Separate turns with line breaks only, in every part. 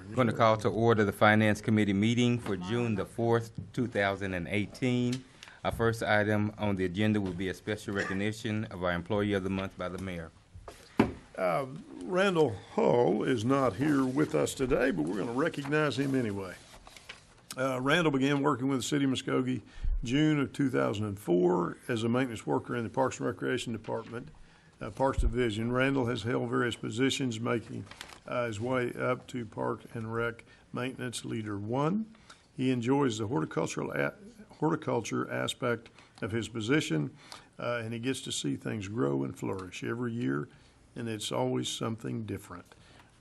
I'm going to call to order the Finance Committee meeting for June the 4th, 2018. Our first item on the agenda will be a special recognition of our Employee of the Month by the Mayor.
Randall Hull is not here with us today, but we're going to recognize him anyway. Randall began working with the City of Muskogee June of 2004 as a maintenance worker in the Parks and Recreation Department, Parks Division. Randall has held various positions, making his way up to Park and Rec Maintenance Leader 1. He enjoys the horticulture aspect of his position, and he gets to see things grow and flourish every year, and it's always something different.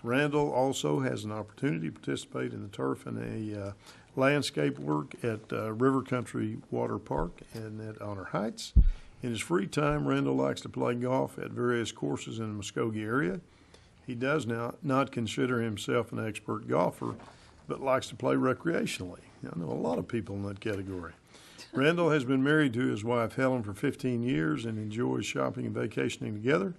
Randall also has an opportunity to participate in the turf and a landscape work at River Country Water Park and at Honor Heights. In his free time, Randall likes to play golf at various courses in the Muskogee area. He does not consider himself an expert golfer, but likes to play recreationally. I know a lot of people in that category. Randall has been married to his wife, Helen, for 15 years and enjoys shopping and vacationing together.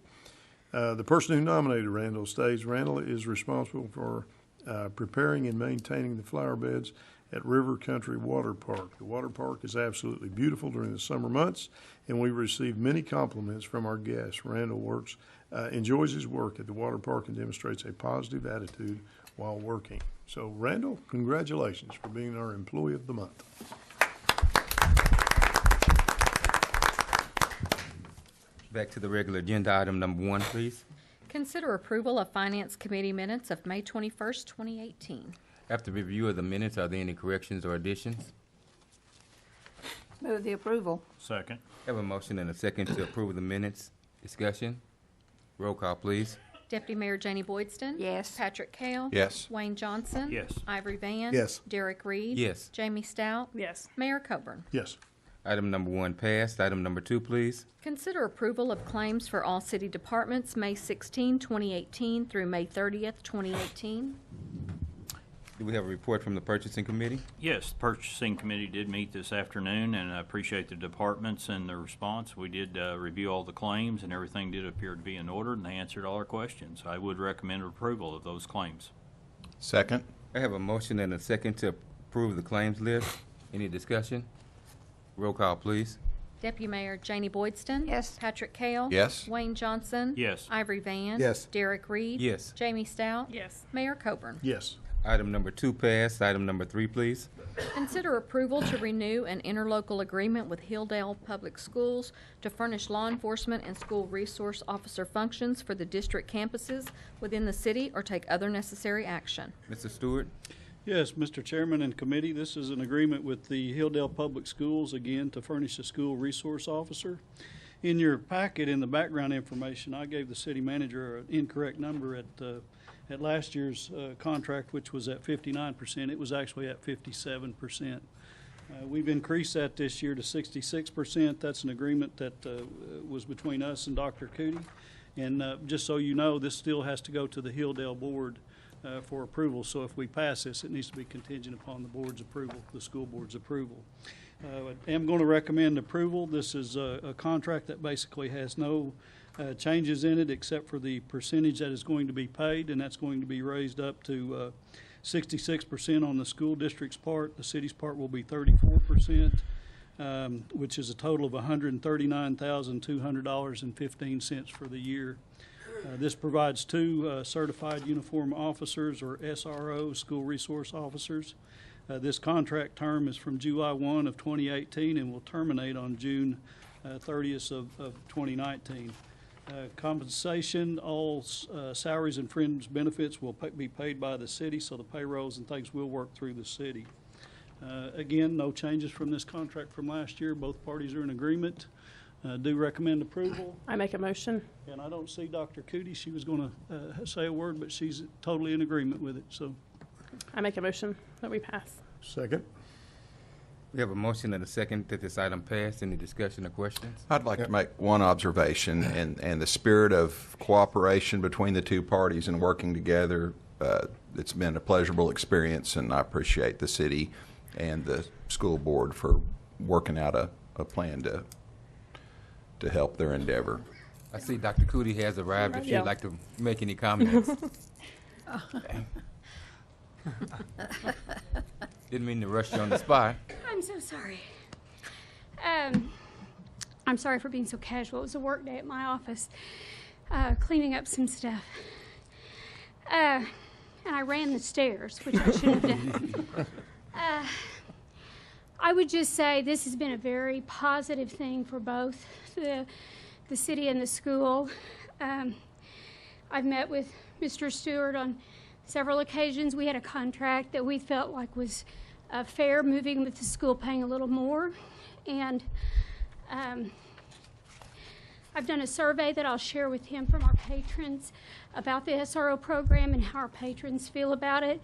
The person who nominated Randall states Randall is responsible for preparing and maintaining the flower beds at River Country Water Park. The water park is absolutely beautiful during the summer months, and we receive many compliments from our guests. Randall enjoys his work at the water park and demonstrates a positive attitude while working. So, Randall, congratulations for being our Employee of the Month.
Back to the regular agenda, item number 1, please.
Consider approval of Finance Committee minutes of May 21st, 2018.
After review of the minutes, are there any corrections or additions?
Move the approval.
Second.
Have a motion and a second to approve the minutes. Discussion. Roll call, please.
Deputy Mayor Janie Boydston?
Yes.
Patrick Cale?
Yes.
Wayne Johnson?
Yes.
Ivory Van?
Yes.
Derek Reed?
Yes.
Jamie Stout?
Yes.
Mayor Coburn?
Yes.
Item number 1 passed. Item number 2, please.
Consider approval of claims for all city departments May 16, 2018 through May 30th, 2018.
Do we have a report from the Purchasing Committee?
Yes, the Purchasing Committee did meet this afternoon, and I appreciate the departments and their response. We did review all the claims, and everything did appear to be in order, and they answered all our questions. I would recommend approval of those claims.
Second.
I have a motion and a second to approve the claims list. Any discussion? Roll call, please.
Deputy Mayor Janie Boydston?
Yes.
Patrick Cale?
Yes.
Wayne Johnson?
Yes.
Ivory Van?
Yes.
Derek Reed?
Yes.
Jamie Stout?
Yes.
Mayor Coburn?
Yes.
Item number 2 passed. Item number 3, please.
Consider approval to renew an interlocal agreement with Hilldale Public Schools to furnish law enforcement and school resource officer functions for the district campuses within the city or take other necessary action.
Mr. Stewart?
Yes, Mr. Chairman and committee, this is an agreement with the Hilldale Public Schools, again, to furnish a school resource officer. In your packet, in the background information, I gave the city manager an incorrect number at last year's contract, which was at 59%. It was actually at 57%. We've increased that this year to 66%. That's an agreement that was between us and Dr. Cootie. And just so you know, this still has to go to the Hilldale Board for approval. So if we pass this, it needs to be contingent upon the board's approval, the school board's approval. I am going to recommend approval. This is a contract that basically has no changes in it except for the percentage that is going to be paid, and that's going to be raised up to 66% on the school district's part. The city's part will be 34%, which is a total of $139,200.15 for the year. This provides 2 certified uniform officers, or SROs, school resource officers. This contract term is from July 1 of 2018 and will terminate on June 30th of 2019. Compensation, all salaries and fringe benefits will be paid by the city, so the payrolls and things will work through the city. Again, no changes from this contract from last year. Both parties are in agreement. Do recommend approval.
I make a motion.
And I don't see Dr. Cootie. She was going to say a word, but she's totally in agreement with it. So,
I make a motion that we pass.
Second.
We have a motion and a second that this item pass. Any discussion or questions?
I'd like to make one observation, and the spirit of cooperation between the two parties and working together, it's been a pleasurable experience, and I appreciate the city and the school board for working out a plan to help their endeavor.
I see Dr. Cootie has arrived. If she'd like to make any comments. Didn't mean to rush you on the spot.
I'm so sorry. I'm sorry for being so casual. It was a work day at my office, cleaning up some stuff. And I ran the stairs, which I shouldn't have done. I would just say this has been a very positive thing for both the city and the school. I've met with Mr. Stewart on several occasions. We had a contract that we felt like was fair, moving with the school paying a little more. And I've done a survey that I'll share with him from our patrons about the SRO program and how our patrons feel about it.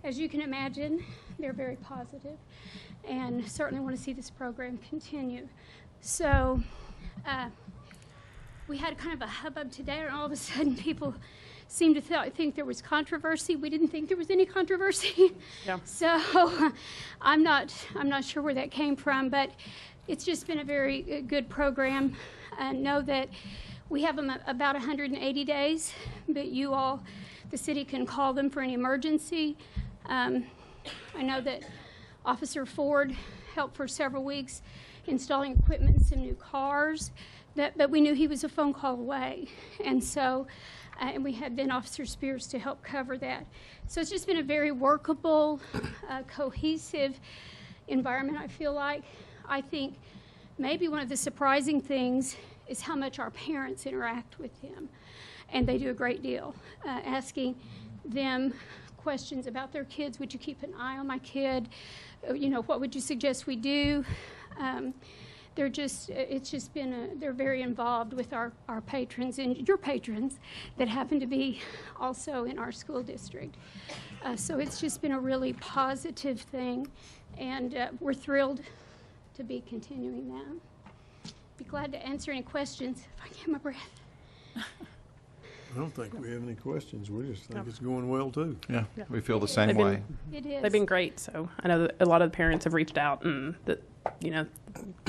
As you can imagine, they're very positive and certainly want to see this program continue. So we had kind of a hubbub today, and all of a sudden people seemed to think there was controversy. We didn't think there was any controversy.
Yeah.
So I'm not sure where that came from, but it's just been a very good program. Know that we have them about 180 days, but you all, the city, can call them for any emergency. I know that Officer Ford helped for several weeks installing equipment and some new cars, but we knew he was a phone call away. And so, and we had then Officer Spears to help cover that. So it's just been a very workable, cohesive environment, I feel like. I think maybe one of the surprising things is how much our parents interact with him. And they do a great deal, asking them questions about their kids. Would you keep an eye on my kid? You know, what would you suggest we do? They're just, it's just been, they're very involved with our patrons and your patrons that happen to be also in our school district. So it's just been a really positive thing, and we're thrilled to be continuing that. Be glad to answer any questions if I get my breath.
I don't think we have any questions. We just think it's going well, too.
Yeah, we feel the same
They've
way.
It is.
They've been great. So I know that a lot of the parents have reached out, and that, you know,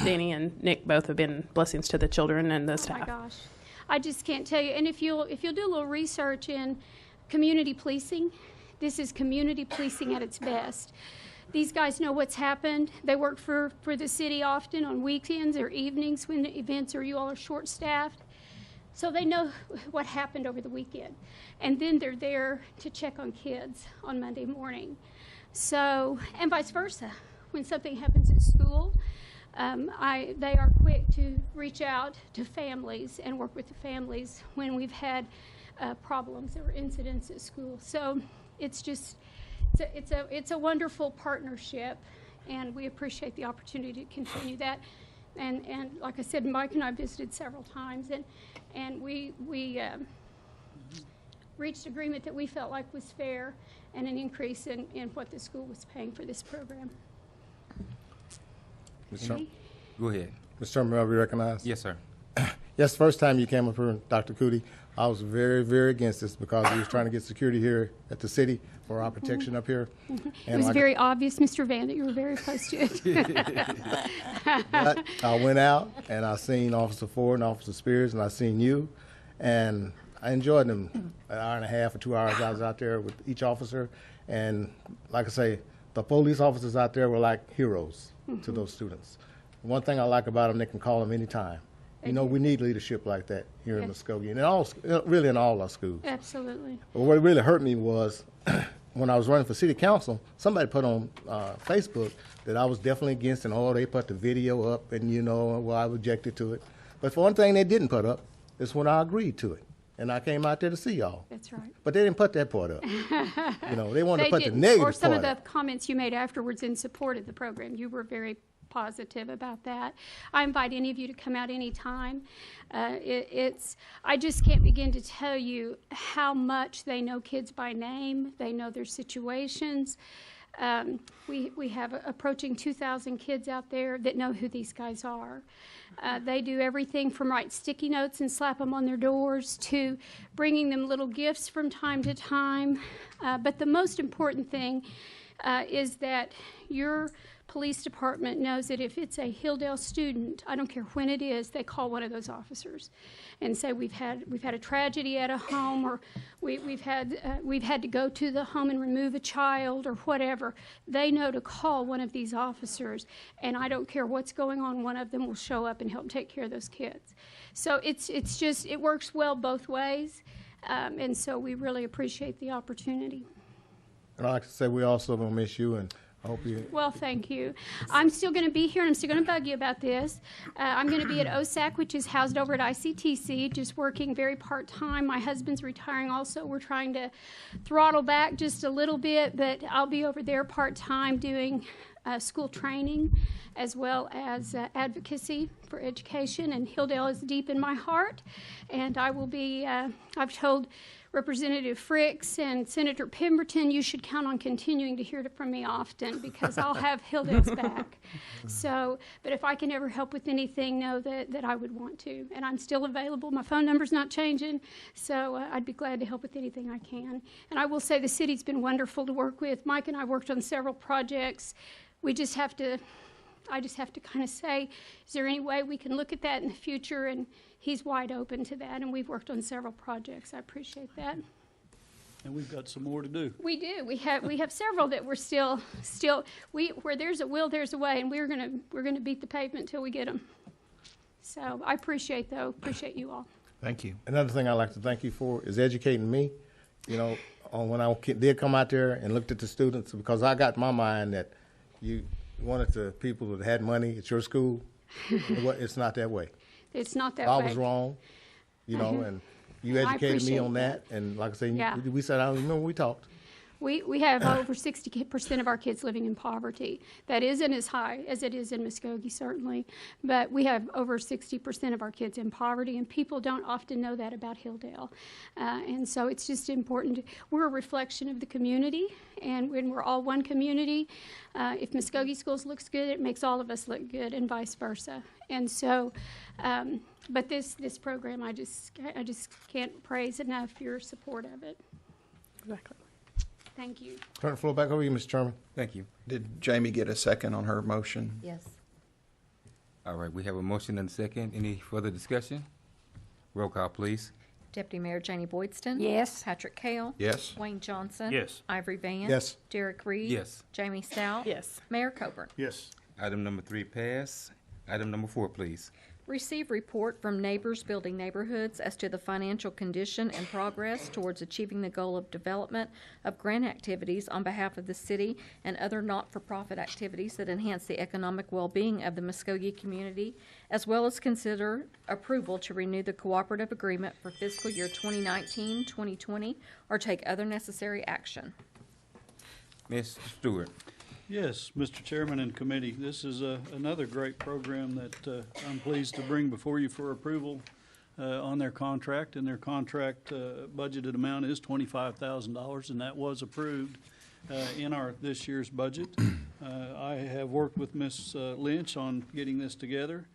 Danny and Nick both have been blessings to the children and the
Oh
staff.
my gosh, I just can't tell you. And if you'll do a little research in community policing, this is community policing at its best. These guys know what's happened. They work for the city often on weekends or evenings when the events or you all are short-staffed. So they know what happened over the weekend. And then they're there to check on kids on Monday morning. So, and vice versa. When something happens at school, they are quick to reach out to families and work with the families when we've had problems or incidents at school. So it's just, it's a wonderful partnership, and we appreciate the opportunity to continue that. And like I said, Mike and I visited several times, and we reached agreement that we felt like was fair and an increase in what the school was paying for this program.
Mr.
Go ahead.
Chairman, may I be recognized?
Yes, sir.
Yes, first time you came up here, Dr. Cootie, I was very, very against this because we was trying to get security here at the city for our protection up here.
It was very obvious, Mr. Van, that you were very opposed to it.
But I went out and I seen Officer Ford and Officer Spears, and I seen you, and I enjoyed them. An hour and a half or 2 hours I was out there with each officer, and like I say, the police officers out there were like heroes to those students. One thing I like about them, they can call them anytime. You know, we need leadership like that here in Muskogee, and really in all our schools.
Absolutely.
But what really hurt me was when I was running for city council, somebody put on Facebook that I was definitely against, and they put the video up, and I objected to it. But for one thing they didn't put up is when I agreed to it, and I came out there to see y'all.
That's right.
But they didn't put that part up. They wanted to put
didn't.
the negative
Or some
part
of
up.
the comments you made afterwards in support of the program. You were very positive about that. I invite any of you to come out anytime. I just can't begin to tell you how much they know kids by name. They know their situations. We have approaching 2,000 kids out there that know who these guys are. They do everything from write sticky notes and slap them on their doors to bringing them little gifts from time to time. But the most important thing is that your police department knows that if it's a Hilldale student, I don't care when it is, they call one of those officers and say we've had a tragedy at a home, or we've had to go to the home and remove a child or whatever. They know to call one of these officers, and I don't care what's going on, one of them will show up and help take care of those kids. So it works well both ways, and so we really appreciate the opportunity.
And I'd like to say we also gonna miss you, and I hope you.
Well, thank you. I'm still going to be here, and I'm still going to bug you about this. I'm going to be at OSAC, which is housed over at ICTC, just working very part-time. My husband's retiring also. We're trying to throttle back just a little bit, but I'll be over there part-time doing school training as well as advocacy for education, and Hilldale is deep in my heart. And I will be, I've told Representative Fricks and Senator Pemberton, you should count on continuing to hear from me often, because I'll have Hilldale's back. So, but if I can ever help with anything, know that I would want to. And I'm still available. My phone number's not changing, so I'd be glad to help with anything I can. And I will say the city's been wonderful to work with. Mike and I worked on several projects. I just have to kind of say, is there any way we can look at that in the future? And he's wide open to that, and we've worked on several projects. I appreciate that.
And we've got some more to do.
We do. We have several that we're still where there's a will, there's a way, and we're gonna beat the pavement till we get them. So I appreciate you all.
Thank you.
Another thing I'd like to thank you for is educating me, on when I did come out there and looked at the students, because I got in my mind that you wanted the people that had money at your school. It's not that way.
It's not that
I
way.
was wrong, and you educated me on that. And like I say,
Yeah.
we said, I remember we talked.
We have over 60% of our kids living in poverty. That isn't as high as it is in Muskogee, certainly, but we have over 60% of our kids in poverty, and people don't often know that about Hilldale. And so it's just important. We're a reflection of the community, and when we're all one community, if Muskogee Schools looks good, it makes all of us look good, and vice versa. And so, but this program, I just can't praise enough your support of it.
Exactly.
Thank you.
Turn the floor back over to you, Mr. Chairman.
Thank you.
Did Jamie get a second on her motion?
Yes.
All right, we have a motion and a second. Any further discussion? Roll call, please.
Deputy Mayor Janie Boydston?
Yes.
Patrick Kale?
Yes.
Wayne Johnson?
Yes.
Ivory Van?
Yes.
Derek Reed?
Yes.
Jamie Stout?
Yes.
Mayor Coburn?
Yes.
Item number 3 pass. Item number 4, please.
Receive report from Neighbors Building Neighborhoods as to the financial condition and progress towards achieving the goal of development of grant activities on behalf of the city and other not-for-profit activities that enhance the economic well-being of the Muskogee community, as well as consider approval to renew the cooperative agreement for fiscal year 2019-2020 or take other necessary action.
Ms. Stewart.
Yes, Mr. Chairman and committee, this is another great program that I'm pleased to bring before you for approval on their contract. And their contract budgeted amount is $25,000, and that was approved in this year's budget. I have worked with Ms. Lynch on getting this together,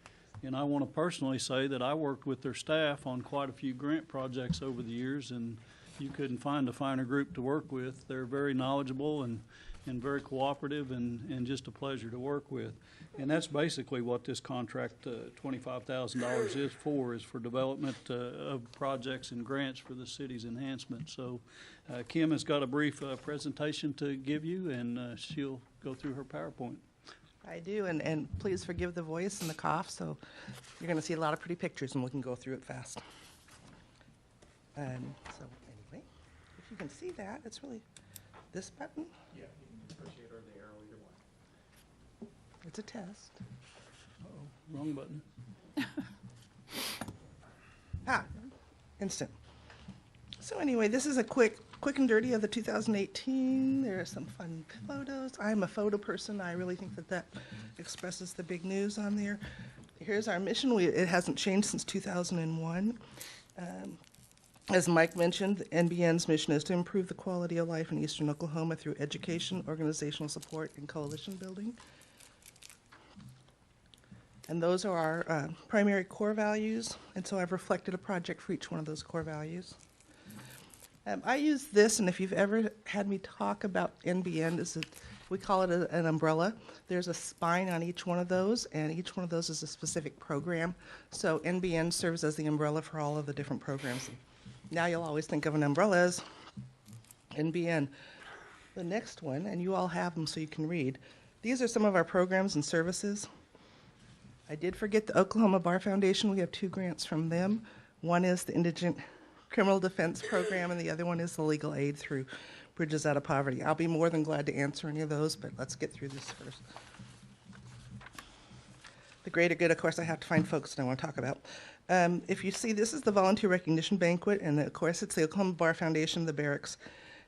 and I want to personally say that I worked with their staff on quite a few grant projects over the years, and you couldn't find a finer group to work with. They're very knowledgeable and very cooperative and just a pleasure to work with. And that's basically what this contract, $25,000 is for development of projects and grants for the city's enhancement. So Kim has got a brief presentation to give you, and she'll go through her PowerPoint.
I do, and please forgive the voice and the cough, so you're going to see a lot of pretty pictures, and we can go through it fast. So anyway, if you can see that, it's really this button.
Yeah, you can appreciate or the arrow, either one.
It's a test.
Uh-oh, wrong button.
Instant. So anyway, this is a quick and dirty of the 2018. There are some fun photos. I'm a photo person. I really think that expresses the big news on there. Here's our mission. It hasn't changed since 2001. As Mike mentioned, NBN's mission is to improve the quality of life in eastern Oklahoma through education, organizational support, and coalition building. And those are our primary core values, and so I've reflected a project for each one of those core values. I use this, and if you've ever had me talk about NBN, We call it an umbrella. There's a spine on each one of those, and each one of those is a specific program. So NBN serves as the umbrella for all of the different programs. Now you'll always think of an umbrella as NBN. The next one, and you all have them so you can read, these are some of our programs and services. I did forget the Oklahoma Bar Foundation. We have 2 grants from them. One is the Indigent Criminal Defense Program, and the other one is the legal aid through Bridges Out of Poverty. I'll be more than glad to answer any of those, but let's get through this first. The greater good, of course, I have to find folks that I want to talk about. If you see, this is the Volunteer Recognition Banquet, and of course, it's the Oklahoma Bar Foundation, the barracks,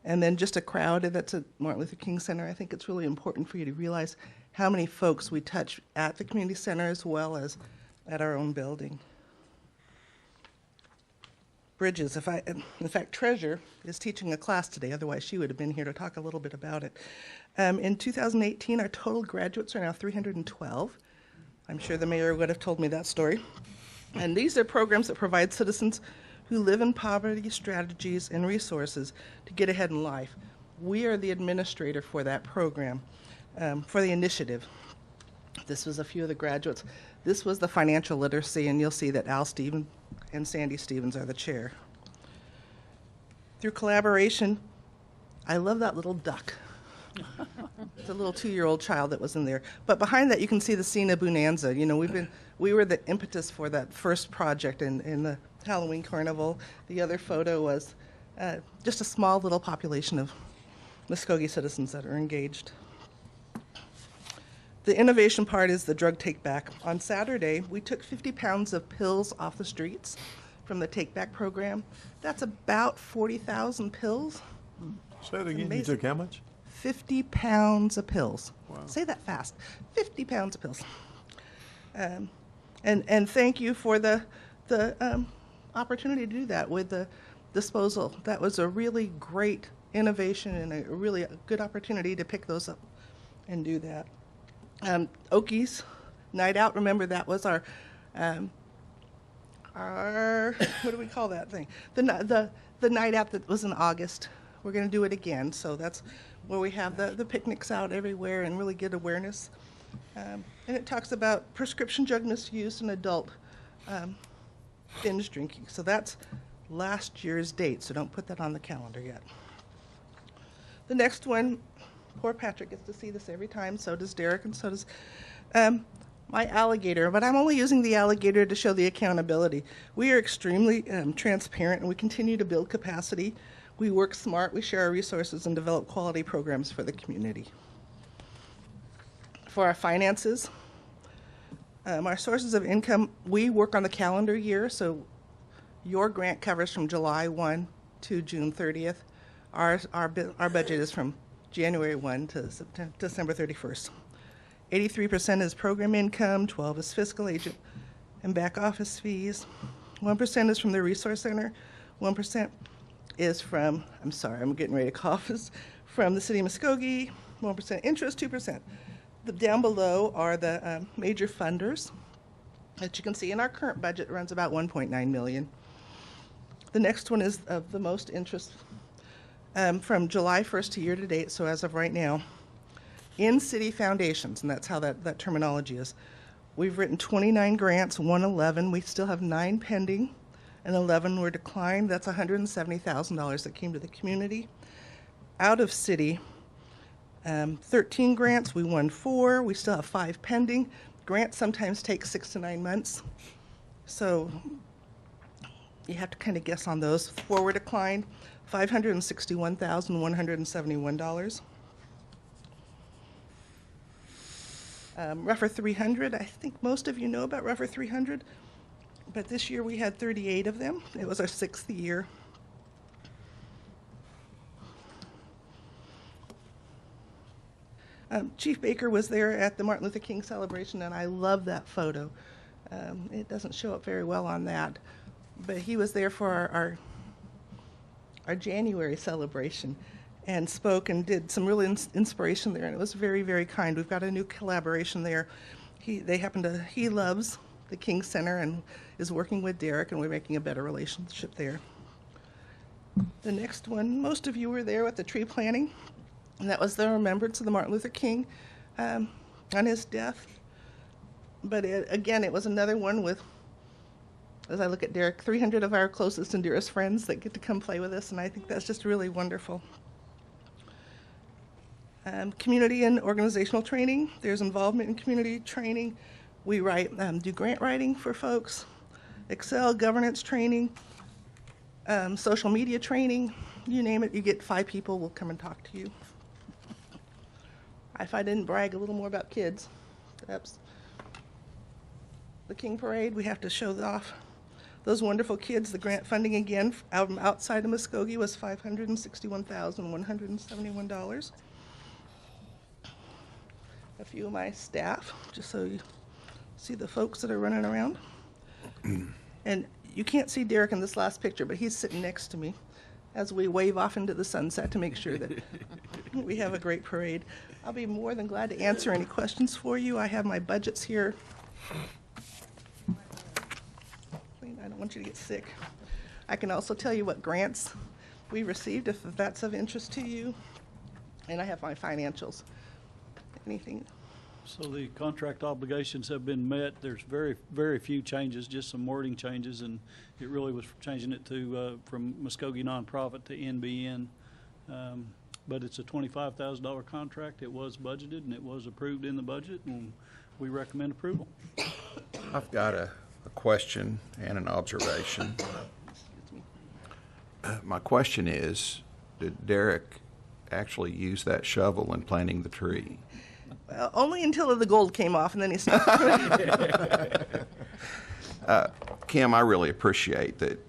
and then just a crowd that's at Martin Luther King Center. I think it's really important for you to realize how many folks we touch at the community center as well as at our own building. Bridges, in fact, Treasure is teaching a class today, otherwise she would have been here to talk a little bit about it. In 2018, our total graduates are now 312. I'm sure the mayor would have told me that story. And these are programs that provide citizens who live in poverty strategies and resources to get ahead in life. We are the administrator for that program, for the initiative. This was a few of the graduates. This was the financial literacy, and you'll see that Al Stevens and Sandy Stevens are the chair. Through collaboration, I love that little duck. It's a little 2-year-old child that was in there. But behind that, you can see the Cena Bonanza. You know, we were the impetus for that first project in the Halloween Carnival. The other photo was just a small little population of Muskogee citizens that are engaged. The innovation part is the drug take back. On Saturday, we took 50 pounds of pills off the streets from the take back program. That's about 40,000 pills.
Say it again, you
Amazing.
took how much?
50 pounds of pills.
Wow.
Say that fast. 50 pounds of pills. And thank you for the opportunity to do that with the disposal. That was a really great innovation and a really good opportunity to pick those up and do that. Okies Night Out, remember that was our what do we call that thing? The night out that was in August. We're going to do it again, so that's where we have the picnics out everywhere and really get awareness. And it talks about prescription drug misuse and adult binge drinking. So that's last year's date, so don't put that on the calendar yet. The next one, poor Patrick gets to see this every time, so does Derek, and so does my alligator, but I'm only using the alligator to show the accountability. We are extremely transparent, and we continue to build capacity. We work smart, we share our resources, and develop quality programs for the community. For our finances, our sources of income, we work on the calendar year, so your grant covers from July 1 to June 30th. Our budget is from January 1 to December 31st. 83% is program income, 12% is fiscal agent and back office fees, 1% is from the resource center, 1% is from, I'm sorry, I'm getting ready to cough, is from the city of Muskogee, 1% interest, 2%. Down below are the major funders. As you can see, in our current budget runs about $1.9 million. The next one is of the most interest from July 1st to year to date, so as of right now, in city foundations, and that's how that terminology is. We've written 29 grants, won 11. We still have 9 pending, and 11 were declined. That's $170,000 that came to the community. Out of city, 13 grants, we won 4. We still have 5 pending. Grants sometimes take 6 to 9 months, so you have to kind of guess on those. 4 were declined, $561,171. Rougher 300, I think most of you know about Rougher 300, but this year we had 38 of them. It was our 6th year. Chief Baker was there at the Martin Luther King celebration, and I love that photo. It doesn't show up very well on that, but he was there for our January celebration and spoke and did some real inspiration there, and it was very, very kind. We've got a new collaboration there. He loves the King Center and is working with Derek, and we're making a better relationship there. The next one, most of you were there with the tree planting. And that was the remembrance of the Martin Luther King on his death. But again, it was another one with, as I look at Derek, 300 of our closest and dearest friends that get to come play with us, and I think that's just really wonderful. Community and organizational training. There's involvement in community training. We do grant writing for folks, Excel, governance training, social media training, you name it. You get 5 people will come and talk to you. If I didn't brag a little more about kids, perhaps. The King Parade, we have to show off those wonderful kids. The grant funding again outside of Muskogee was $561,171. A few of my staff, just so you see the folks that are running around. And you can't see Derek in this last picture, but he's sitting next to me as we wave off into the sunset to make sure that we have a great parade. I'll be more than glad to answer any questions for you. I have my budgets here. I don't want you to get sick. I can also tell you what grants we received if that's of interest to you. And I have my financials. Anything?
So the contract obligations have been met. There's very, very few changes, just some wording changes, and it really was changing it to from Muskogee nonprofit to NBN. But it's a $25,000 contract. It was budgeted and it was approved in the budget, and we recommend approval.
I've got a question and an observation. My question is, did Derek actually use that shovel in planting the tree?
Well, only until the gold came off, and then he stopped.
Kim, I really appreciate that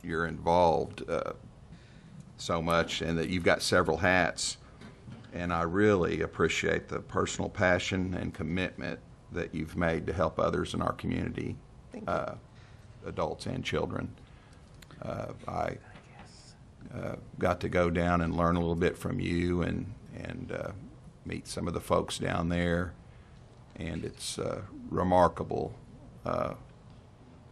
you're involved so much and that you've got several hats. And I really appreciate the personal passion and commitment that you've made to help others in our community, adults and children. I got to go down and learn a little bit from you and meet some of the folks down there, and it's remarkable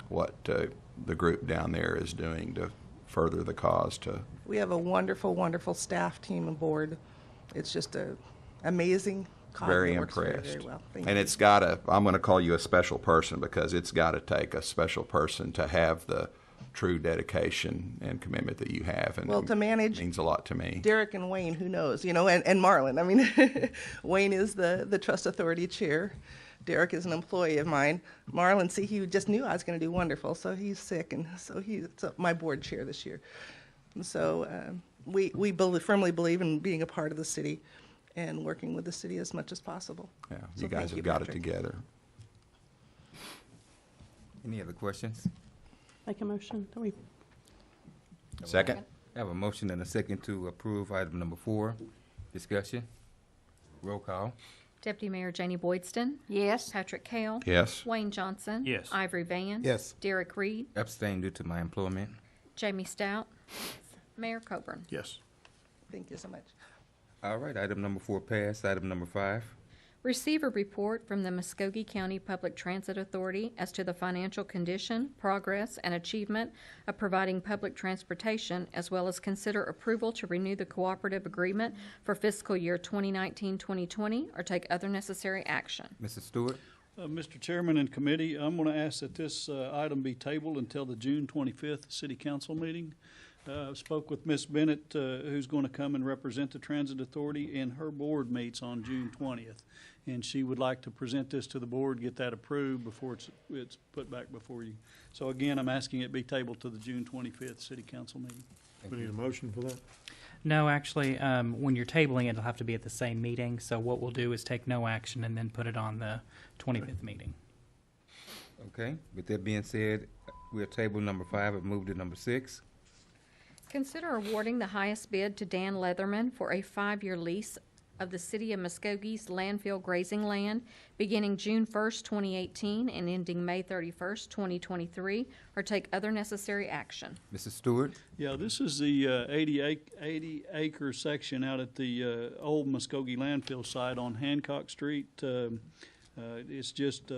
what the group down there is doing to further the cause.
We have a wonderful, wonderful staff team and board. It's just an amazing cause.
Very
that works
impressed.
Very, very well. Thank
and
you.
it's got to, I'm going to call you a special person, because it's got to take a special person to have the true dedication and commitment that you have. And
Well, to manage
it means a lot to me.
Derek and Wayne, who knows, and Marlon. I mean, Wayne is the Trust Authority chair. Derek is an employee of mine. Marlon, see, he just knew I was going to do wonderful, so he's sick, and so he's my board chair this year. And so we firmly believe in being a part of the city and working with the city as much as possible.
Yeah,
So
you guys
thank
have got
Patrick.
it together.
Any other questions?
Make a motion. Do we?
Second?
I have a motion and a second to approve item number 4. Discussion. Roll call.
Deputy Mayor Janie Boydston.
Yes.
Patrick Cale.
Yes.
Wayne Johnson.
Yes.
Ivory Van.
Yes.
Derek Reed.
Abstain due to my employment.
Jamie Stout. Mayor Coburn.
Yes.
Thank you so much.
All right, item number 4 passed. Item number 5.
Receive a report from the Muskogee County Public Transit Authority as to the financial condition, progress, and achievement of providing public transportation, as well as consider approval to renew the cooperative agreement for fiscal year 2019-2020 or take other necessary action.
Mrs. Stewart?
Mr. Chairman and committee, I'm going to ask that this item be tabled until the June 25th City Council meeting. Spoke with Ms. Bennett, who's going to come and represent the Transit Authority, and her board meets on June 20th. And she would like to present this to the board, get that approved before it's put back before you. So again, I'm asking it be tabled to the June 25th City Council meeting.
We need a motion for that?
No, actually, when you're tabling it, it'll have to be at the same meeting. So what we'll do is take no action and then put it on the 25th meeting.
Okay, with that being said, we'll table number 5 and move to number 6.
Consider awarding the highest bid to Dan Leatherman for a 5-year lease of the City of Muskogee's landfill grazing land beginning June 1st, 2018 and ending May 31st, 2023, or take other necessary action.
Mrs. Stewart?
Yeah, this is the 80-acre section out at the old Muskogee landfill site on Hancock Street. It's just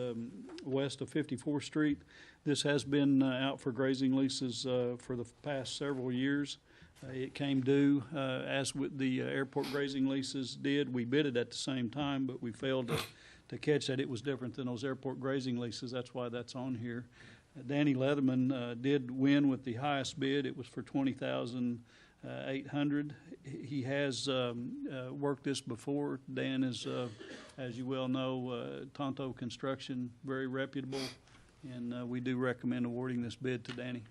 west of 54th Street. This has been out for grazing leases for the past several years. It came due, as with the airport grazing leases did. We bid it at the same time, but we failed to catch that it was different than those airport grazing leases. That's why that's on here. Danny Leatherman did win with the highest bid. It was for $20,800. He has worked this before. Dan is, as you well know, Tonto Construction, very reputable, and we do recommend awarding this bid to Danny.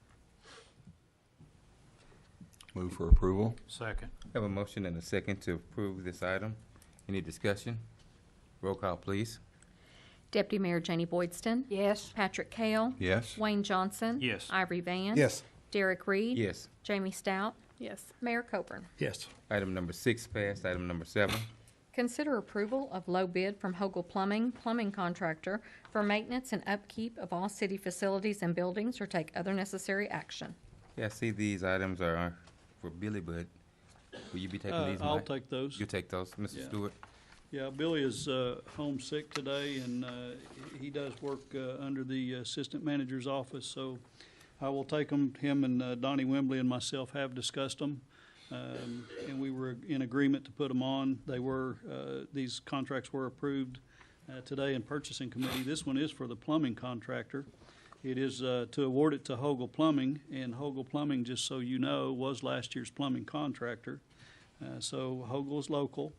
Move for approval.
Second.
Have a motion and a second to approve this item. Any discussion? Roll call, please.
Deputy Mayor Janie Boydston.
Yes.
Patrick Kale.
Yes.
Wayne Johnson.
Yes.
Ivory Van.
Yes.
Derek Reed.
Yes.
Jamie Stout.
Yes.
Mayor Coburn.
Yes.
Item number 6 passed. Item number 7.
Consider approval of low bid from Hogle Plumbing, plumbing contractor, for maintenance and upkeep of all city facilities and buildings, or take other necessary action.
Yeah, I see these items are for Billy, but will you be taking these,
I'll
Mike?
take those.
You take those, Mr.
Yeah.
Stewart?
Yeah, Billy is homesick today, and he does work under the assistant manager's office, so I will take them. Him and Donnie Wembley and myself have discussed them, and we were in agreement to put them on. They were, these contracts were approved today in purchasing committee. This one is for the plumbing contractor. It is to award it to Hogle Plumbing, and Hogle Plumbing, just so you know, was last year's plumbing contractor. So Hogle is local.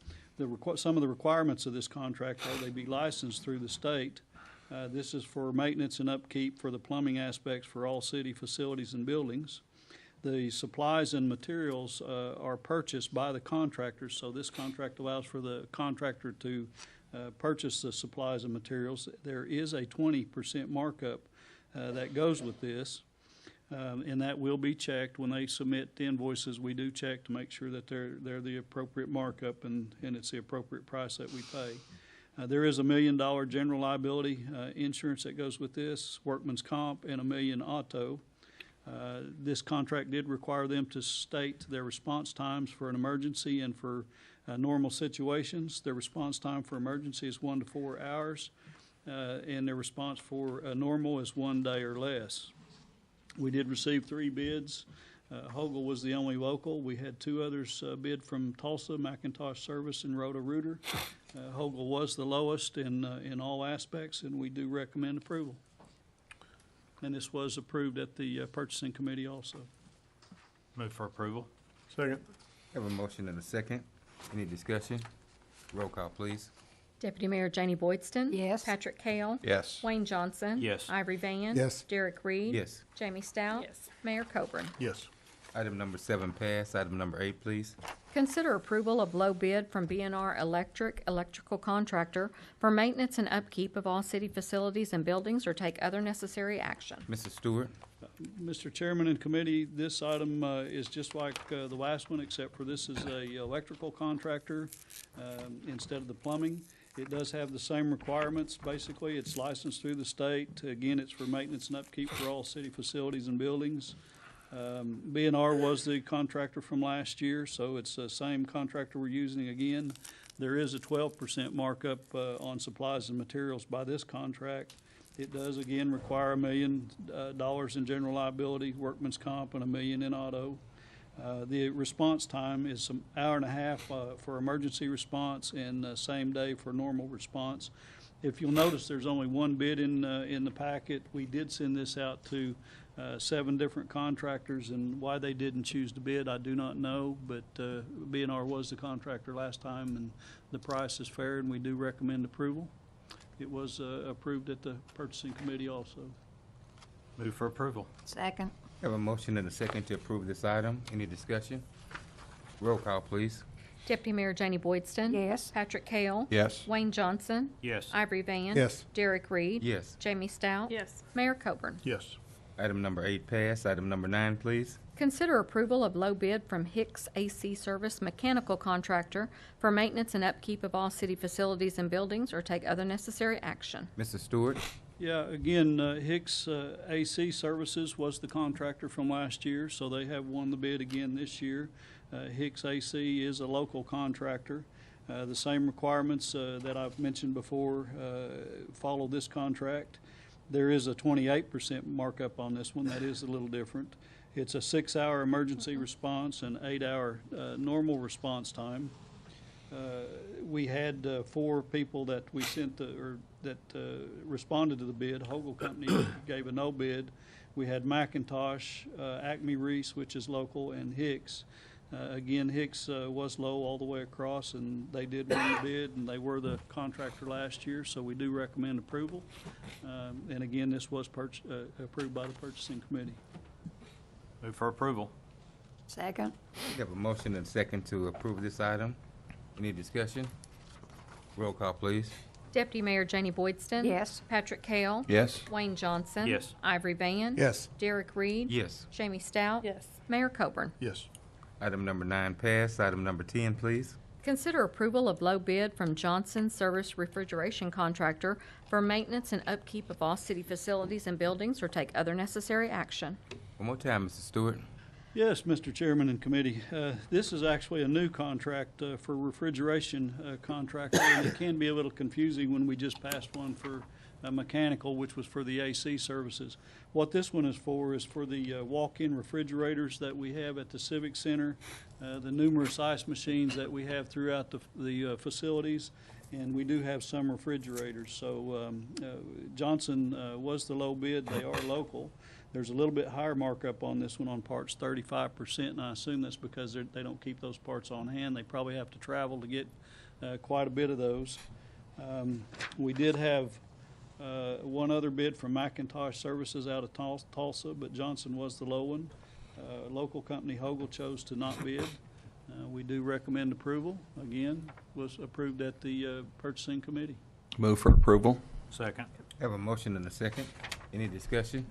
Some of the requirements of this contract are they be licensed through the state. This is for maintenance and upkeep for the plumbing aspects for all city facilities and buildings. The supplies and materials are purchased by the contractors, so this contract allows for the contractor to purchase the supplies and materials. There is a 20% markup that goes with this, and that will be checked when they submit the invoices. We do check to make sure that they're the appropriate markup and it's the appropriate price that we pay. There is $1 million general liability insurance that goes with this, workman's comp, and $1 million auto. This contract did require them to state their response times for an emergency and for normal situations. Their response time for emergency is 1 to 4 hours, and their response for normal is 1 day or less. We did receive 3 bids. Hogle was the only local. We had 2 others bid from Tulsa, McIntosh Service, and Roto-Rooter. Hogle was the lowest in all aspects, and we do recommend approval. And this was approved at the purchasing committee also.
Move for approval.
Second.
Have a motion and a second. Any discussion? Roll call, please.
Deputy Mayor Janie Boydston.
Yes.
Patrick Kale.
Yes.
Wayne Johnson.
Yes.
Ivory Van.
Yes.
Derek Reed.
Yes.
Jamie Stout.
Yes.
Mayor Coburn.
Yes.
Item number 7 passed. Item number 8, please.
Consider approval of low bid from B&R electrical contractor, for maintenance and upkeep of all city facilities and buildings, or take other necessary action.
Mr. Stewart?
Mr. Chairman and committee, this item is just like the last one, except for this is a electrical contractor instead of the plumbing. It does have the same requirements. Basically, it's licensed through the state. Again, it's for maintenance and upkeep for all city facilities and buildings. B&R was the contractor from last year, so it's the same contractor we're using again. There is a 12% markup on supplies and materials by this contract. It does, again, require $1 million in general liability, workman's comp, and $1 million in auto. The response time is an hour and a half for emergency response and same day for normal response. If you'll notice, there's only 1 bid in the packet. We did send this out to 7 different contractors, and why they didn't choose to bid, I do not know, but B&R was the contractor last time, and the price is fair, and we do recommend approval. It was approved at the purchasing committee also.
Move for approval.
Second.
Have a motion and a second to approve this item. Any discussion? Roll call, please.
Deputy Mayor Janie Boydston.
Yes.
Patrick Kale.
Yes.
Wayne Johnson.
Yes.
Ivory Van.
Yes.
Derek Reed.
Yes.
Jamie Stout.
Yes.
Mayor Coburn.
Yes.
Item number 8 passed. Item number 9, please.
Consider approval of low bid from Hicks AC Service mechanical contractor, for maintenance and upkeep of all city facilities and buildings, or take other necessary action.
Mr. Stewart?
Yeah, again, Hicks AC Services was the contractor from last year, so they have won the bid again this year. Hicks AC is a local contractor. The same requirements that I've mentioned before follow this contract. There is a 28% markup on this one. That is a little different. It's a 6-hour emergency response and 8-hour normal response time. We had 4 people that we sent that responded to the bid. Hogle Company gave a no bid. We had McIntosh, Acme Reese, which is local, and Hicks. Again, Hicks was low all the way across, and they did win the bid, and they were the contractor last year, so we do recommend approval. And again, this was approved by the Purchasing Committee.
Move for approval.
Second.
We have a motion and a second to approve this item. Any discussion? Roll call, please.
Deputy Mayor Janie Boydston.
Yes.
Patrick Kell.
Yes.
Wayne Johnson.
Yes.
Ivory Van.
Yes.
Derek Reed.
Yes.
Jamie Stout.
Yes.
Mayor Coburn.
Yes.
Item number 9 passed. Item number 10, please.
Consider approval of low bid from Johnson Service Refrigeration Contractor for maintenance and upkeep of all city facilities and buildings, or take other necessary action.
One more time, Mr. Stewart.
Yes, Mr. Chairman and committee. This is actually a new contract for refrigeration contractor, and it can be a little confusing when we just passed one for mechanical, which was for the AC services. What this one is for the walk-in refrigerators that we have at the Civic Center, the numerous ice machines that we have throughout the facilities, and we do have some refrigerators. So Johnson was the low bid. They are local. There's a little bit higher markup on this one on parts, 35%, and I assume that's because they don't keep those parts on hand. They probably have to travel to get quite a bit of those. We did have one other bid from McIntosh Services out of Tulsa, but Johnson was the low one. Local company Hogle chose to not bid. We do recommend approval. Again, was approved at the Purchasing Committee.
Move for approval.
Second.
Have a motion and a second. Any discussion?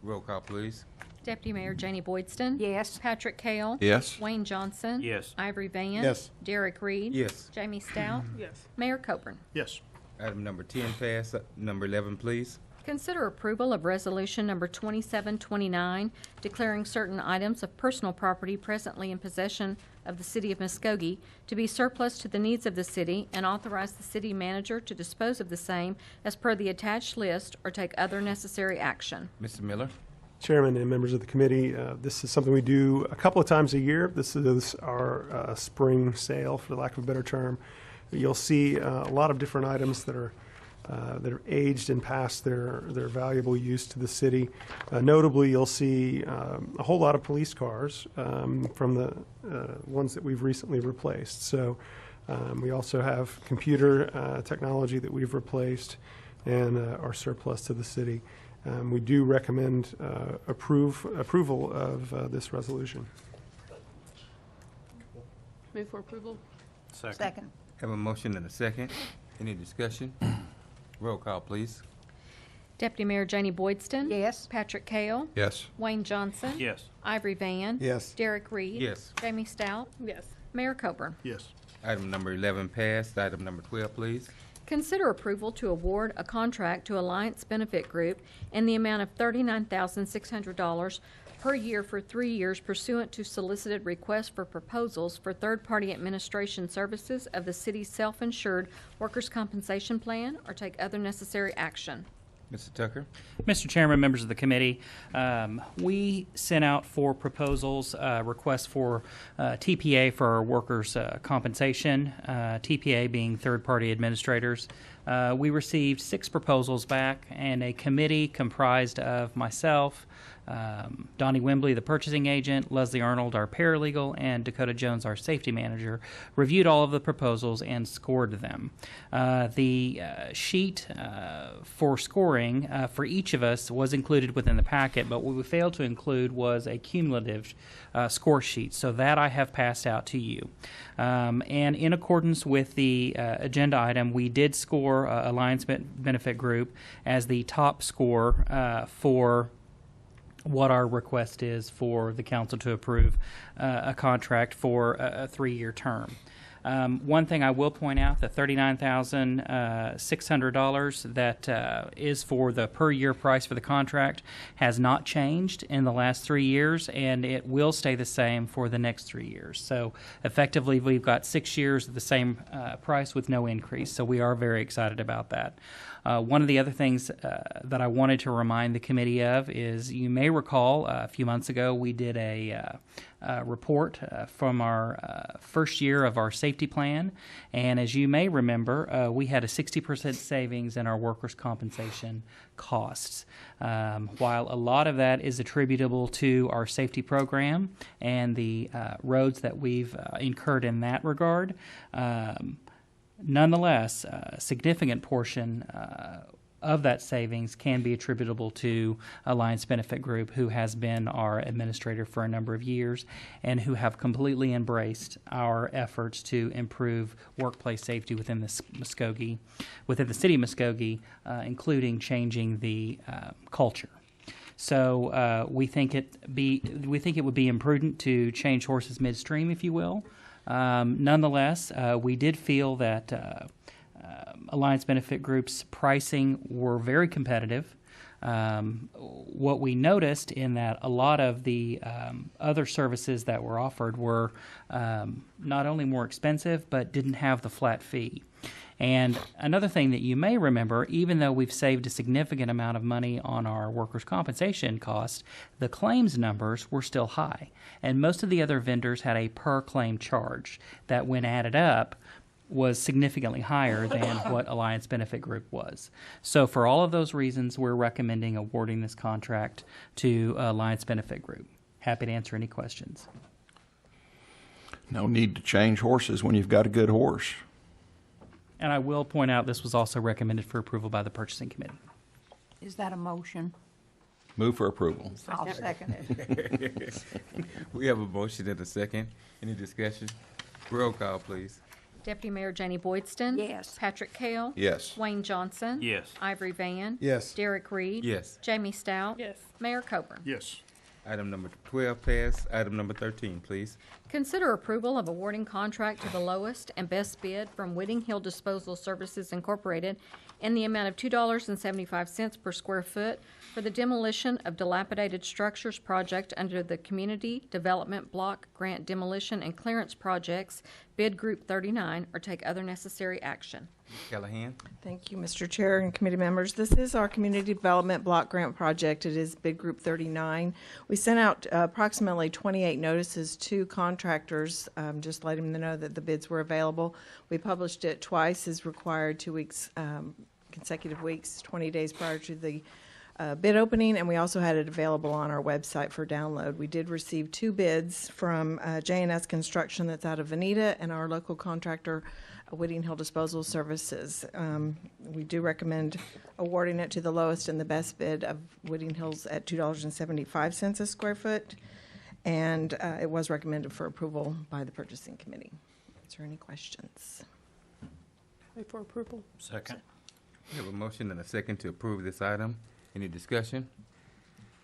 Roll call, please.
Deputy Mayor Janie Boydston.
Yes.
Patrick Kell.
Yes.
Wayne Johnson.
Yes.
Ivory Van.
Yes.
Derek Reed.
Yes.
Jamie Stout.
Yes.
Mayor Coburn.
Yes.
Item number 10 passed. Number 11, please.
Consider approval of resolution number 2729, declaring certain items of personal property presently in possession of the city of Muskogee to be surplus to the needs of the city, and authorize the city manager to dispose of the same as per the attached list, or take other necessary action.
Mr. Miller.
Chairman and members of the committee, this is something we do a couple of times a year. This is our spring sale, for lack of a better term. You'll see a lot of different items that are aged and past their valuable use to the city. Notably, you'll see a whole lot of police cars from the ones that we've recently replaced. So we also have computer technology that we've replaced and are surplus to the city. We do recommend approval of this resolution.
Move for approval.
Second.
Have a motion and a second. Any discussion? Roll call, please.
Deputy Mayor Janie Boydston.
Yes.
Patrick Kell.
Yes.
Wayne Johnson.
Yes.
Ivory Van.
Yes.
Derek Reed.
Yes.
Jamie Stout.
Yes.
Mayor Coburn.
Yes.
Item number 11 passed. Item number 12, please.
Consider approval to award a contract to Alliance Benefit Group in the amount of $39,600 per year for 3 years pursuant to solicited requests for proposals for third-party administration services of the city's self-insured workers' compensation plan, or take other necessary action.
Mr. Tucker.
Mr. Chairman, members of the committee, we sent out 4 proposals, requests for TPA for our workers' compensation, TPA being third-party administrators. We received 6 proposals back, and a committee comprised of myself, Donnie Wembley, the purchasing agent, Leslie Arnold, our paralegal, and Dakota Jones, our safety manager, reviewed all of the proposals and scored them. The sheet for scoring for each of us was included within the packet, but what we failed to include was a cumulative score sheet, so that I have passed out to you. And in accordance with the agenda item, we did score Alliance Benefit Group as the top score for what our request is for the council to approve a contract for a 3-year term. One thing I will point out, the $39,600 that is for the per year price for the contract has not changed in the last 3 years, and it will stay the same for the next 3 years. So effectively, we've got 6 years at the same price with no increase. So we are very excited about that. One of the other things that I wanted to remind the committee of is you may recall a few months ago we did a report from our first year of our safety plan, and as you may remember, we had a 60% savings in our workers' compensation costs. While a lot of that is attributable to our safety program and the roads that we've incurred in that regard, nonetheless, a significant portion of that savings can be attributable to Alliance Benefit Group, who has been our administrator for a number of years and who have completely embraced our efforts to improve workplace safety within the Muskogee, within the city of Muskogee, including changing the culture. So we think it would be imprudent to change horses midstream, if you will. Nonetheless, we did feel that Alliance Benefit Group's pricing were very competitive. What we noticed in that a lot of the other services that were offered were not only more expensive, but didn't have the flat fee. And another thing that you may remember, even though we've saved a significant amount of money on our workers' compensation costs, the claims numbers were still high. And most of the other vendors had a per-claim charge that, when added up, was significantly higher than what Alliance Benefit Group was. So for all of those reasons, we're recommending awarding this contract to Alliance Benefit Group. Happy to answer any questions.
No need to change horses when you've got a good horse.
And I will point out this was also recommended for approval by the Purchasing Committee.
Is that a motion?
Move for approval.
I'll second it.
We have a motion and a second. Any discussion? Roll call, please.
Deputy Mayor Janie Boydston.
Yes.
Patrick Kell.
Yes.
Wayne Johnson.
Yes.
Ivory Van.
Yes.
Derek Reed.
Yes.
Jamie Stout.
Yes.
Mayor Coburn.
Yes.
Item number 12 passed. Item number 13, please.
Consider approval of awarding contract to the lowest and best bid from Whitting Hill Disposal Services Incorporated in the amount of $2.75 per square foot for the demolition of dilapidated structures project under the Community Development Block Grant Demolition and Clearance Projects, Bid Group 39, or take other necessary action.
Callahan?
Thank you, Mr. Chair and committee members. This is our Community Development Block Grant Project. It is Bid Group 39. We sent out approximately 28 notices to contractors, just letting them know that the bids were available. We published it twice as required, 2 weeks, consecutive weeks, 20 days prior to the bid opening, and we also had it available on our website for download. We did receive 2 bids from J&S Construction that's out of Veneta and our local contractor, Whitting Hill Disposal Services. We do recommend awarding it to the lowest and the best bid of Whitting Hills at $2.75 a square foot, and it was recommended for approval by the Purchasing Committee. Is there any questions?
Move for approval.
Second.
We have a motion and a second to approve this item. Any discussion?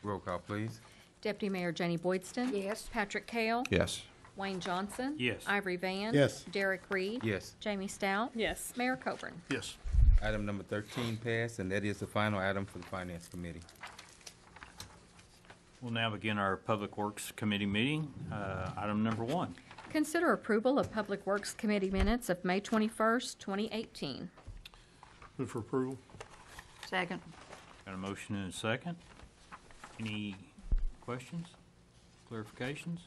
Roll call, please.
Deputy Mayor Janie Boydston.
Yes.
Patrick Kell.
Yes.
Wayne Johnson.
Yes.
Ivory Van.
Yes.
Derek Reed.
Yes.
Jamie Stout.
Yes.
Mayor Coburn.
Yes.
Item number 13 passed, and that is the final item for the Finance Committee.
We'll now begin our Public Works Committee meeting. Item number 1.
Consider approval of Public Works Committee minutes of May 21st, 2018.
Move for approval.
Second.
Got a motion and a second. Any questions, clarifications?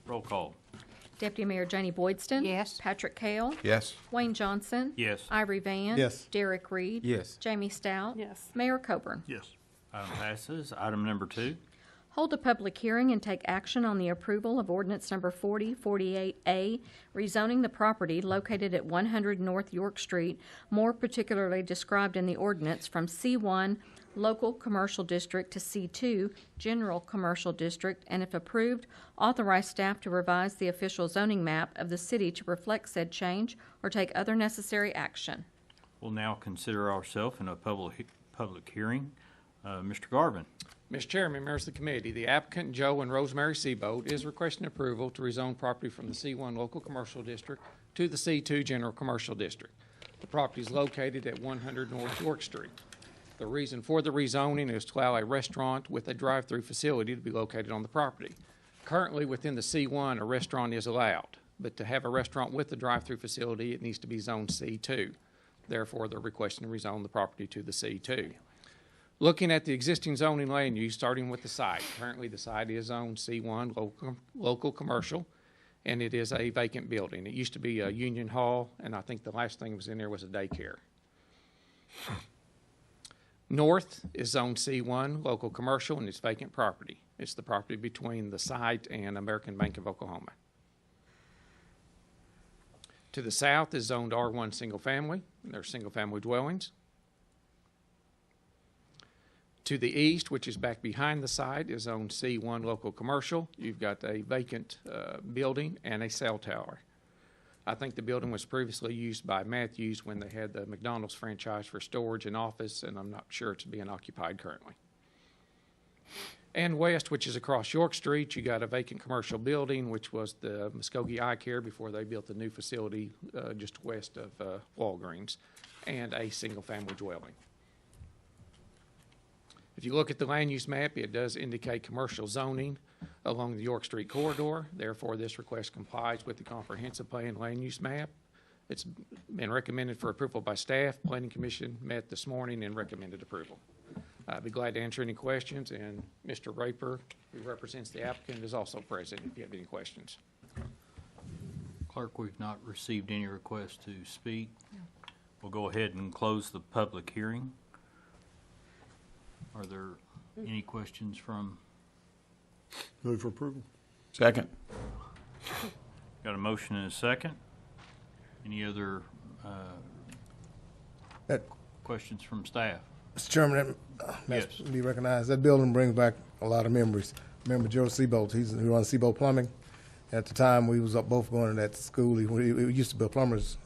Roll call.
Deputy Mayor Janie Boydston.
Yes.
Patrick Kell.
Yes.
Wayne Johnson.
Yes.
Ivory Van.
Yes.
Derek Reed.
Yes.
Jamie Stout.
Yes.
Mayor Coburn.
Yes.
Item passes. Item number 2.
Hold a public hearing and take action on the approval of ordinance number 4048A, rezoning the property located at 100 North York Street, more particularly described in the ordinance, from C1 Local Commercial District to C2 General Commercial District, and if approved, authorize staff to revise the official zoning map of the city to reflect said change or take other necessary action.
We'll now consider ourselves in a public hearing. Mr. Garvin.
Mr. Chairman, members of the committee, the applicant, Joe and Rosemary Seaboat, is requesting approval to rezone property from the C1 Local Commercial District to the C2 General Commercial District. The property is located at 100 North York Street. The reason for the rezoning is to allow a restaurant with a drive-through facility to be located on the property. Currently, within the C1, a restaurant is allowed, but to have a restaurant with a drive-through facility, it needs to be zoned C2. Therefore, they're requesting to rezone the property to the C2. Looking at the existing zoning land use, starting with the site. Currently, the site is zoned C1, local commercial, and it is a vacant building. It used to be a union hall, and I think the last thing that was in there was a daycare. North is zone C1, local commercial, and it's vacant property. It's the property between the site and American Bank of Oklahoma. To the south is zoned R1 single family, and there's single family dwellings. To the east, which is back behind the site, is zone C1 local commercial. You've got a vacant building and a cell tower. I think the building was previously used by Matthews when they had the McDonald's franchise for storage and office, and I'm not sure it's being occupied currently. And west, which is across York Street, you got a vacant commercial building, which was the Muskogee Eye Care before they built the new facility just west of Walgreens, and a single-family dwelling. If you look at the land use map, it does indicate commercial zoning along the York Street corridor. Therefore, this request complies with the comprehensive plan land use map. It's been recommended for approval by staff. Planning Commission met this morning and recommended approval. I'd be glad to answer any questions, and Mr. Raper, who represents the applicant, is also present if you have any questions.
Clerk, we've not received any requests to speak. We'll go ahead and close the public hearing. Are there any questions from?
Move for approval.
Second.
Got a motion and a second. Any other questions from staff?
Mr. Chairman,
Yes.
be recognized. That building brings back a lot of memories. Remember Joe Seabolt? He runs Seabolt Plumbing. At the time, we was both going to that school. We used to be a plumber's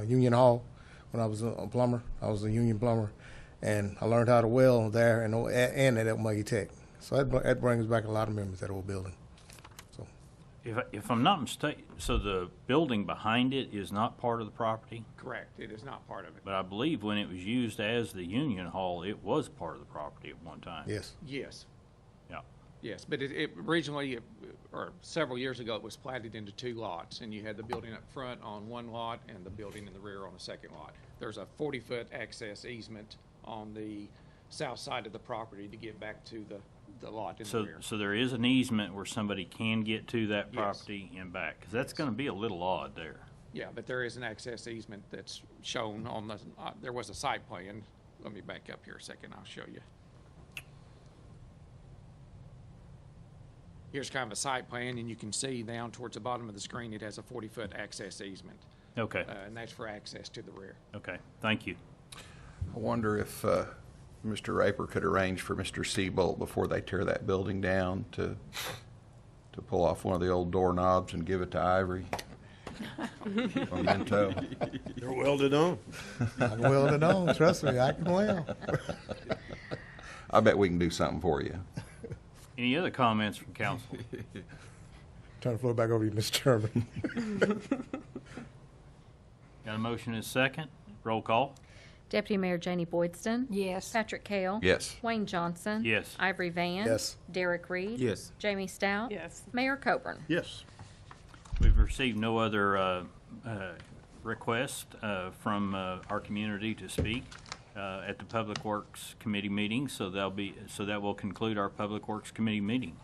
union hall. When I was a plumber, I was a union plumber, and I learned how to weld there and at Muskogee Tech. So that brings back a lot of memories, that old building. So,
If I'm not mistaken, so the building behind it is not part of the property?
Correct. It is not part of it.
But I believe when it was used as the Union Hall, it was part of the property at one time.
yes.
Yes.
Yeah.
Yes, but it originally, or several years ago, it was platted into two lots, and you had the building up front on one lot and the building in the rear on the second lot. There's a 40-foot access easement on the south side of the property to get back to the lot in the rear.
So there is an easement where somebody can get to that
Yes.
property and back, because that's going to be a little odd there.
Yeah, but there is an access easement that's shown on the, there was a site plan. Let me back up here a second, I'll show you. Here's kind of a site plan, and you can see down towards the bottom of the screen, it has a 40-foot access easement.
Okay.
And that's for access to the rear.
Okay. Thank you.
I wonder if Mr. Raper could arrange for Mr. Seabolt before they tear that building down to pull off one of the old doorknobs and give it to Ivory. Or Minto.
They're welded on.
I can weld it on. Trust me, I can weld.
I bet we can do something for you.
Any other comments from council?
Turn the floor back over to you, Mr. Chairman.
Got a motion and a second. Roll call.
Deputy Mayor Janie Boydston.
Yes.
Patrick Kale.
Yes.
Wayne Johnson.
Yes.
Ivory Van.
Yes.
Derek Reed.
Yes.
Jamie Stout.
Yes.
Mayor Coburn.
Yes.
We've received no other requests from our community to speak at the Public Works Committee meeting, so that will conclude our Public Works Committee meeting.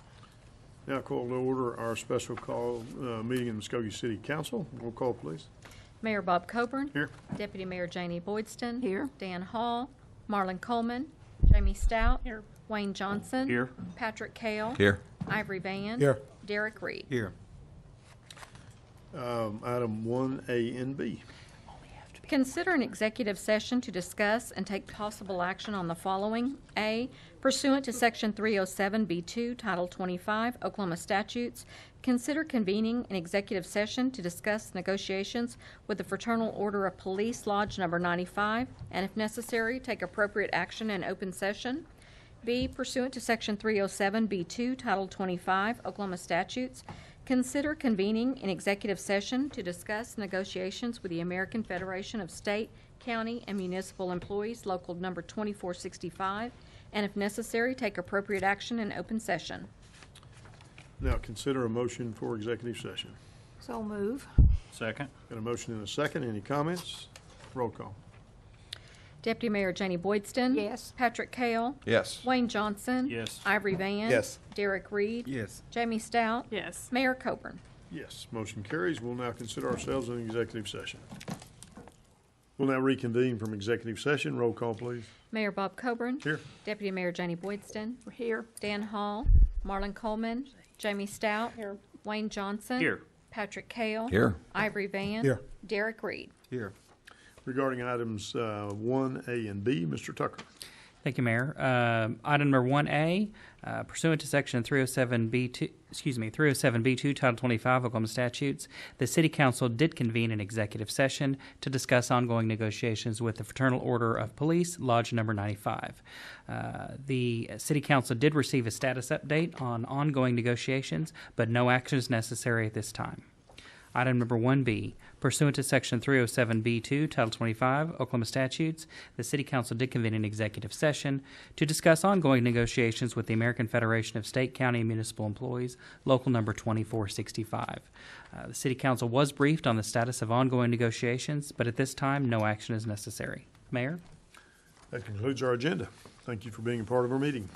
Now call to order our special call meeting in Muskogee City Council. Roll call, please.
Mayor Bob Coburn.
Here.
Deputy Mayor Janie Boydston.
Here.
Dan Hall. Marlon Coleman. Jamie Stout.
Here.
Wayne Johnson.
Here.
Patrick Kale.
Here.
Ivory Van.
Here.
Derek Reed.
Here.
Item 1A and B.
Consider an executive session to discuss and take possible action on the following. A, pursuant to Section 307B2, Title 25, Oklahoma statutes, consider convening an executive session to discuss negotiations with the Fraternal Order of Police Lodge Number 95, and if necessary, take appropriate action in open session. B, pursuant to Section 307B2, Title 25, Oklahoma statutes, consider convening an executive session to discuss negotiations with the American Federation of State, County, and Municipal Employees, Local Number 2465, and if necessary, take appropriate action in open session.
Now consider a motion for executive session.
So move.
Second.
Got a motion and a second. Any comments? Roll call.
Deputy Mayor Janie Boydston.
Yes.
Patrick Kale.
Yes.
Wayne Johnson.
Yes.
Ivory Van.
Yes.
Derek Reed.
Yes.
Jamie Stout.
Yes.
Mayor Coburn.
Yes, motion carries. We'll now consider ourselves in executive session. We'll now reconvene from executive session. Roll call, please.
Mayor Bob Coburn.
Here.
Deputy Mayor Janie Boydston.
We're here.
Dan Hall. Marlon Coleman. Jamie Stout.
Here.
Wayne Johnson.
Here.
Patrick Kale.
Here.
Ivory Van.
Here.
Derek Reed.
Here.
Regarding items 1A and B, Mr. Tucker.
Thank you, Mayor. Item number 1A, pursuant to Section 307B2, Title 25 Oklahoma Statutes, the City Council did convene an executive session to discuss ongoing negotiations with the Fraternal Order of Police, Lodge Number 95. The City Council did receive a status update on ongoing negotiations, but no action is necessary at this time. Item number 1B, pursuant to Section 307B2, Title 25, Oklahoma Statutes, the City Council did convene an executive session to discuss ongoing negotiations with the American Federation of State, County, and Municipal Employees, Local Number 2465. The City Council was briefed on the status of ongoing negotiations, but at this time, no action is necessary. Mayor?
That concludes our agenda. Thank you for being a part of our meeting.